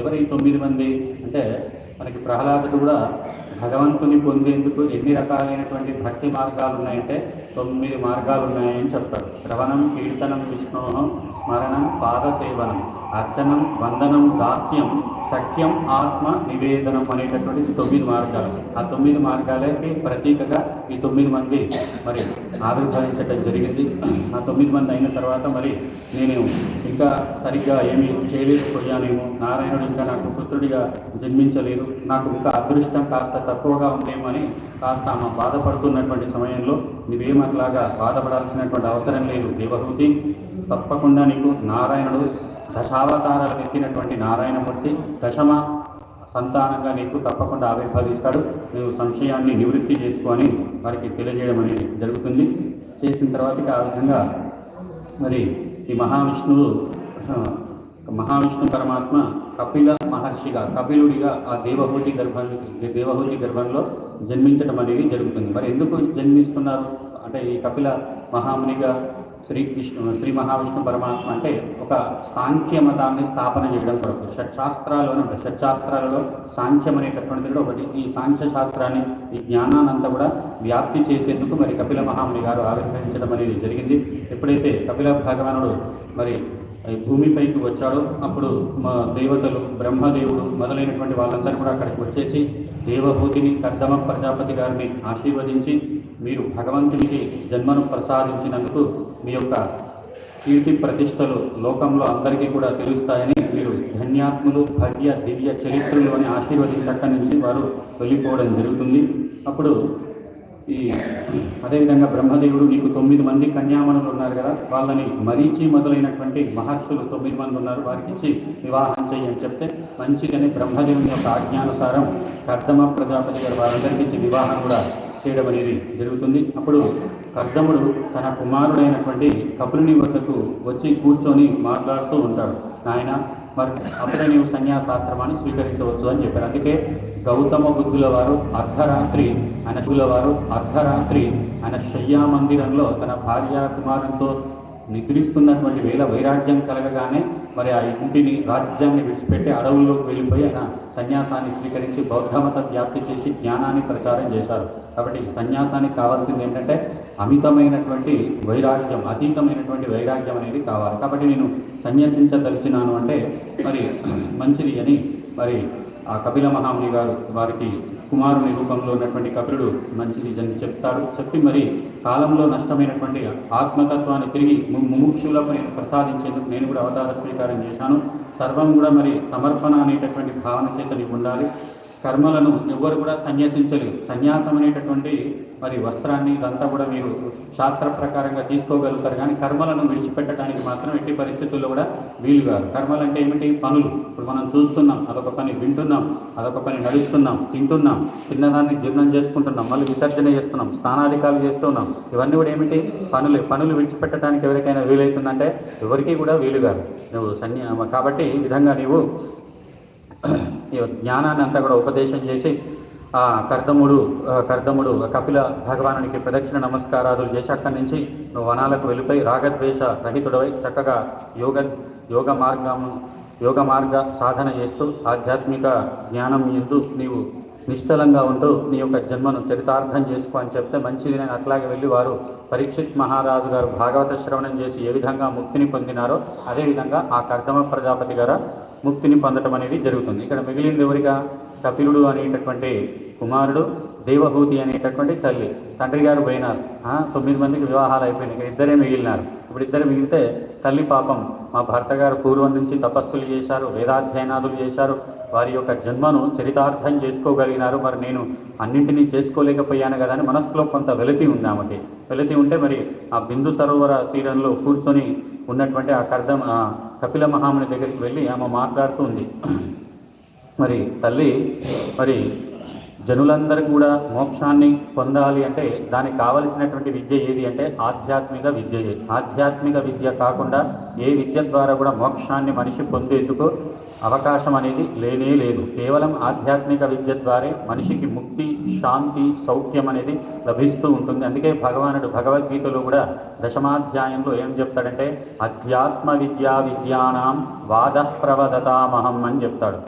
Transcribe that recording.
ఎవరి 9 మంది అంటే మనకి ప్రహ్లాదుడు కూడా భగవంతుని పొందేందుకు ఎన్ని రకాలైనటువంటి భక్తి మార్గాలు ఉన్నాయంటే 9 మార్గాలు ఉన్నాయని చెప్తారు. శ్రవణం, కీర్తనం, విష్ణోహం, స్మరణం, పాదసేవనం, అర్చనం, వందనం, దాస్యం, సఖ్యం, ఆత్మ నివేదనం అనేటటువంటి 9 మార్గాలు. ఆ 9 మార్గాలకి ప్రతీకగా ఈ 9 మంది మరి ఆవిర్భవించడం జరిగింది. ఆ 9 మంది అయిన తర్వాత మరి నేను ఇంకా సరిగ్గా ఏమీ చేయలేకపోయానేమో, నారాయణుడు ఇంకా నాకు పుత్రుడిగా జన్మించలేదు, నాకు ఇంకా అదృష్టం కాస్త తక్కువగా ఉందేమో అని కాస్త ఆమె బాధపడుతున్నటువంటి సమయంలో నువ్వేమట్లాగా బాధపడాల్సినటువంటి అవసరం లేదు దేవహూతి. తప్పకుండా నీకు నారాయణుడు దశావతారాలు ఎత్తినటువంటి నారాయణమూర్తి దశమ సంతానంగా నీకు తప్పకుండా ఆవిర్భవిస్తాడు. నువ్వు సంశయాన్ని నివృత్తి చేసుకొని వారికి తెలియజేయడం అనేది జరుగుతుంది. చేసిన తర్వాత ఆ విధంగా మరి ఈ మహావిష్ణు పరమాత్మ కపిల మహర్షిగా, కపిలుడిగా ఆ దేవహూతి గర్భంలో జన్మించడం అనేది జరుగుతుంది. మరి ఎందుకు జన్మిస్తున్నారు అంటే ఈ కపిల మహామునిగా శ్రీ మహావిష్ణు పరమాత్మ అంటే ఒక సాంఖ్య మతాన్ని స్థాపన చేయడం కొరకు షట్శాస్త్రాలలో సాంఖ్యం అనేటటువంటిది కూడా ఒకటి. ఈ సాంఖ్య శాస్త్రాన్ని, ఈ జ్ఞానాన్ని అంతా కూడా వ్యాప్తి చేసేందుకు మరి కపిల మహాముని గారు ఆవిర్భవించడం అనేది జరిగింది. ఎప్పుడైతే కపిల భగవానుడు మరి భూమిపైకి వచ్చాడో అప్పుడు మా దేవతలు, బ్రహ్మదేవుడు మొదలైనటువంటి వాళ్ళందరూ కూడా అక్కడికి వచ్చేసి దేవహూతిని, కర్దమ ప్రజాపతి గారిని ఆశీర్వదించి, మీరు భగవంతునికి జన్మను ప్రసాదించినందుకు మీ యొక్క కీర్తి ప్రతిష్టలు లోకంలో అందరికీ కూడా తెలుస్తాయని, మీరు ధన్యాత్ములు, భవ్య దివ్య చరిత్రలు అని ఆశీర్వదించక్కడి నుంచి వారు వెళ్ళిపోవడం జరుగుతుంది. అప్పుడు అదేవిధంగా బ్రహ్మదేవుడు నీకు 9 మంది కన్యామణులు ఉన్నారు కదా, వాళ్ళని మరీచి మొదలైనటువంటి మహర్షులు 9 మంది ఉన్నారు, వారికి ఇచ్చి వివాహం చేయి అని చెప్తే మంచిగానే బ్రహ్మదేవుని యొక్క ఆజ్ఞానుసారం కర్దమ ప్రజాపతి గారు వారందరికీ ఇచ్చి వివాహం కూడా చేయడం అనేది జరుగుతుంది. అప్పుడు కర్దముడు తన కుమారుడైనటువంటి కపిలుని వద్దకు వచ్చి కూర్చొని మాట్లాడుతూ ఉంటాడు. నాయన, మరి అప్పుడే నీవు సన్యాసాశ్రమాన్ని స్వీకరించవచ్చు అని చెప్పారు. అందుకే గౌతమ బుద్ధుల వారు అర్ధరాత్రి ఆయన శయ్యా మందిరంలో తన భార్య కుమారునితో నిద్రిస్తున్నటువంటి వేళ వైరాగ్యం కలగగానే మరి ఆ ఇంటిని, రాజ్యాన్ని విడిచిపెట్టి అడవుల్లోకి వెళ్ళిపోయి ఆయన సన్యాసాన్ని స్వీకరించి బౌద్ధమతం వ్యాప్తి చేసి జ్ఞానాన్ని ప్రచారం చేశారు. కాబట్టి సన్యాసానికి కావాల్సింది ఏంటంటే అమితమైనటువంటి వైరాగ్యం, అతీతమైనటువంటి వైరాగ్యం అనేది కావాలి. కాబట్టి నేను సన్యాసించదలిచినాను అంటే మరి మంచిది అని మరి ఆ కపిల మహాముని గారు వారికి కుమారుని రూపంలో ఉన్నటువంటి కపిలుడు మంచిది అని చెప్తాడు. చెప్పి మరి కాలంలో నష్టమైనటువంటి ఆత్మతత్వాన్ని తిరిగి ముముక్షులకు నేను ప్రసాదించేందుకు నేను కూడా అవతార స్వీకారం చేశాను. సర్వం కూడా మరి సమర్పణ అనేటటువంటి భావన చేత నీకు ఉండాలి. కర్మలను ఎవ్వరు కూడా సన్యాసించలేదు. సన్యాసం అనేటటువంటి మరి వస్త్రాన్ని ఇదంతా కూడా మీరు శాస్త్ర ప్రకారంగా తీసుకోగలుగుతారు, కానీ కర్మలను విడిచిపెట్టడానికి మాత్రం ఎట్టి పరిస్థితుల్లో కూడా వీలు కాదు. కర్మలు అంటే ఏమిటి? పనులు. ఇప్పుడు మనం చూస్తున్నాం, అదొక పని, వింటున్నాం, అదొక పని, నడుస్తున్నాం, తింటున్నాం, తిన్నదాన్ని జీర్ణం చేసుకుంటున్నాం, మళ్ళీ విసర్జన చేస్తున్నాం, స్నానాధికారులు చేస్తున్నాం. ఇవన్నీ కూడా ఏమిటి? పనులే. పనులు విడిచిపెట్టడానికి ఎవరికైనా వీలవుతుందంటే ఎవరికీ కూడా వీలు కాదు. నువ్వు కాబట్టి ఈ విధంగా నీవు జ్ఞానాన్ని అంతా కూడా ఉపదేశం చేసి ఆ కర్దముడు కపిల భగవానునికి ప్రదక్షిణ నమస్కారాలు చేసి అక్కడి నుంచి నువ్వు వనాలకు వెళ్ళిపోయి రాగద్వేష రహితుడవై చక్కగా యోగ మార్గ సాధన చేస్తూ ఆధ్యాత్మిక జ్ఞానం ఎందు నీవు నిశ్చలంగా ఉంటూ నీ యొక్క జన్మను చరితార్థం చేసుకో అని చెప్తే మంచిది. నేను అట్లాగే వెళ్ళి వారు పరీక్షిత్ మహారాజు గారు భాగవత శ్రవణం చేసి ఏ విధంగా ముక్తిని పొందినారో అదేవిధంగా ఆ కర్దమ ప్రజాపతి గారు ముక్తిని పొందడం అనేది జరుగుతుంది. ఇక్కడ మిగిలింది ఎవరిగా? కపిలుడు అనేటటువంటి కుమారుడు, దేవహూతి అనేటటువంటి తల్లి. తండ్రి గారు పోయినారు, 9 మందికి వివాహాలు అయిపోయినాయి, ఇక్కడ ఇద్దరే మిగిలినారు. ఇప్పుడు ఇద్దరు మిగిలితే తల్లి పాపం, మా భర్త గారు పూర్వం నుంచి తపస్సులు చేశారు, వేదాధ్యయనాదులు చేశారు, వారి యొక్క జన్మను చరితార్థం చేసుకోగలిగినారు, మరి నేను అన్నింటినీ చేసుకోలేకపోయాను కదా అని మనసులో కొంత వెలితి ఉంది ఆమెకి. వెలితి ఉంటే మరి ఆ బిందు సరోవర తీరంలో కూర్చొని ఉన్నటువంటి ఆ కపిల మహాముని దగ్గరికి వెళ్ళి ఆమె మాట్లాడుతూ ఉంది. మరి తల్లి, మరి జనులందరూ కూడా మోక్షాన్ని పొందాలి అంటే దానికి కావలసినటువంటి విద్య ఏది అంటే ఆధ్యాత్మిక విద్యయే. ఆధ్యాత్మిక విద్య కాకుండా ఏ విద్య ద్వారా కూడా మోక్షాన్ని మనిషి పొందేందుకు అవకాశం అనేది లేనే లేదు. కేవలం ఆధ్యాత్మిక విద్య ద్వారా మనిషికి ముక్తి, శాంతి, సౌఖ్యం అనేది లభిస్తూ ఉంటుంది. అందుకే భగవానుడు భగవద్గీతలో కూడా దశమాధ్యాయంలో ఏం చెప్తాడంటే అధ్యాత్మ విద్యానాం వాద ప్రవదతామహం అని చెప్తాడు.